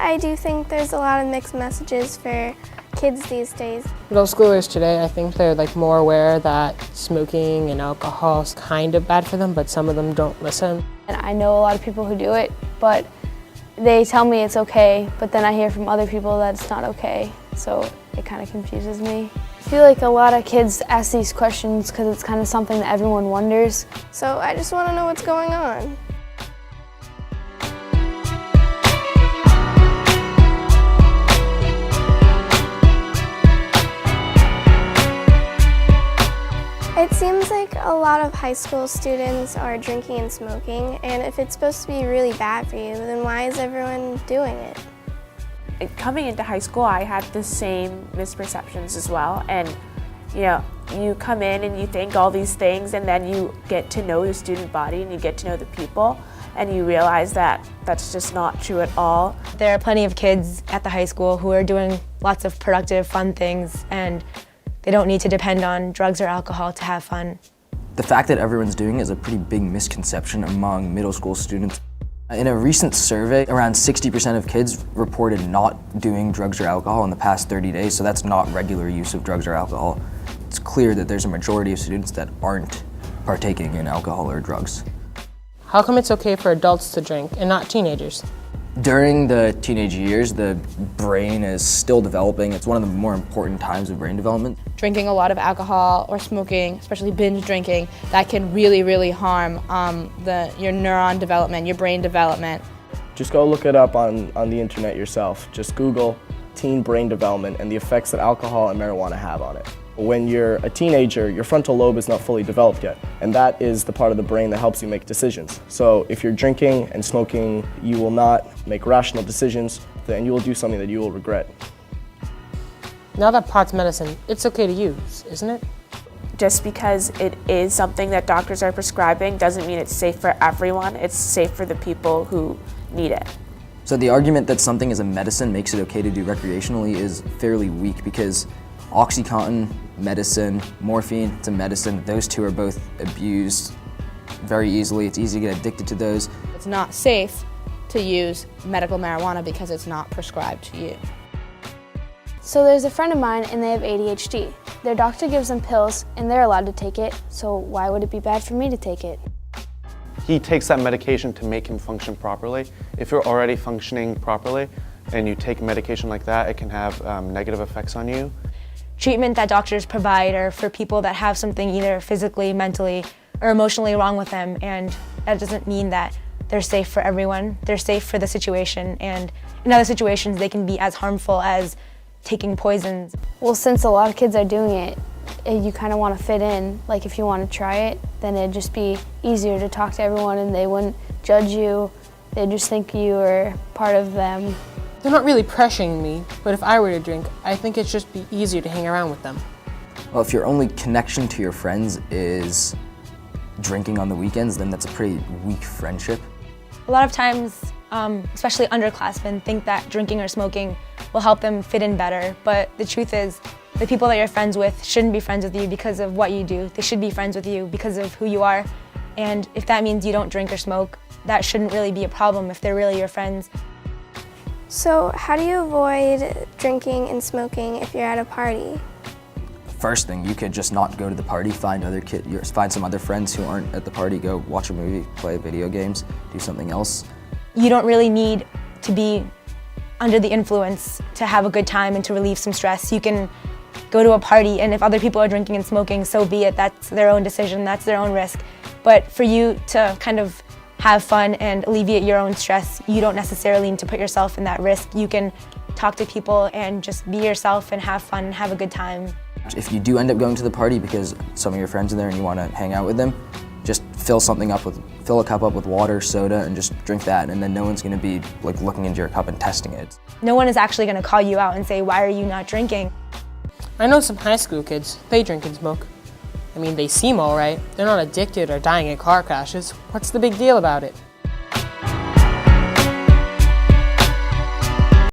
I do think there's a lot of mixed messages for kids these days. Middle schoolers today, I think they're more aware that smoking and alcohol is kind of bad for them, but some of them don't listen. And I know a lot of people who do it, but they tell me it's okay, but then I hear from other people that it's not okay, so it kind of confuses me. I feel like a lot of kids ask these questions because it's kind of something that everyone wonders. So I just want to know what's going on. It seems like a lot of high school students are drinking and smoking, and if it's supposed to be really bad for you, then why is everyone doing it? Coming into high school, I had the same misperceptions as well, and you come in and you think all these things, and then you get to know the student body and you get to know the people, and you realize that that's just not true at all. There are plenty of kids at the high school who are doing lots of productive, fun things, and they don't need to depend on drugs or alcohol to have fun. The fact that everyone's doing it is a pretty big misconception among middle school students. In a recent survey, around 60% of kids reported not doing drugs or alcohol in the past 30 days, so that's not regular use of drugs or alcohol. It's clear that there's a majority of students that aren't partaking in alcohol or drugs. How come it's okay for adults to drink and not teenagers? During the teenage years, the brain is still developing. It's one of the more important times of brain development. Drinking a lot of alcohol or smoking, especially binge drinking, that can really harm your neuron development, your brain development. Just go look it up on the internet yourself. Just Google teen brain development and the effects that alcohol and marijuana have on it. When you're a teenager, your frontal lobe is not fully developed yet, and that is the part of the brain that helps you make decisions. So if you're drinking and smoking, you will not make rational decisions, then you will do something that you will regret. Now that pot's medicine, it's okay to use, isn't it? Just because it is something that doctors are prescribing doesn't mean it's safe for everyone. It's safe for the people who need it. So the argument that something is a medicine makes it okay to do recreationally is fairly weak, because OxyContin, medicine, morphine, it's a medicine. Those two are both abused very easily. It's easy to get addicted to those. It's not safe to use medical marijuana because it's not prescribed to you. So there's a friend of mine and they have ADHD. Their doctor gives them pills and they're allowed to take it, so why would it be bad for me to take it? He takes that medication to make him function properly. If you're already functioning properly and you take medication like that, it can have negative effects on you. Treatment that doctors provide are for people that have something either physically, mentally, or emotionally wrong with them, and that doesn't mean that they're safe for everyone. They're safe for the situation, and in other situations they can be as harmful as taking poisons. Well, since a lot of kids are doing it, you kind of want to fit in. Like if you want to try it, then it'd just be easier to talk to everyone and they wouldn't judge you. They'd just think you were part of them. They're not really pressuring me, but if I were to drink, I think it'd just be easier to hang around with them. Well, if your only connection to your friends is drinking on the weekends, then that's a pretty weak friendship. A lot of times, especially underclassmen, think that drinking or smoking will help them fit in better, but the truth is, the people that you're friends with shouldn't be friends with you because of what you do. They should be friends with you because of who you are, and if that means you don't drink or smoke, that shouldn't really be a problem if they're really your friends. So how do you avoid drinking and smoking if you're at a party? First thing, you could just not go to the party, find some other friends who aren't at the party, go watch a movie, play video games, do something else. You don't really need to be under the influence to have a good time and to relieve some stress. You can go to a party, and if other people are drinking and smoking, so be it. That's their own decision, that's their own risk. But for you to kind of have fun and alleviate your own stress, you don't necessarily need to put yourself in that risk. You can talk to people and just be yourself and have fun and have a good time. If you do end up going to the party because some of your friends are there and you want to hang out with them, just fill a cup up with water, soda, and just drink that, and then no one's going to be looking into your cup and testing it. No one is actually going to call you out and say, why are you not drinking? I know some high school kids, they drink and smoke. I mean, they seem all right. They're not addicted or dying in car crashes. What's the big deal about it?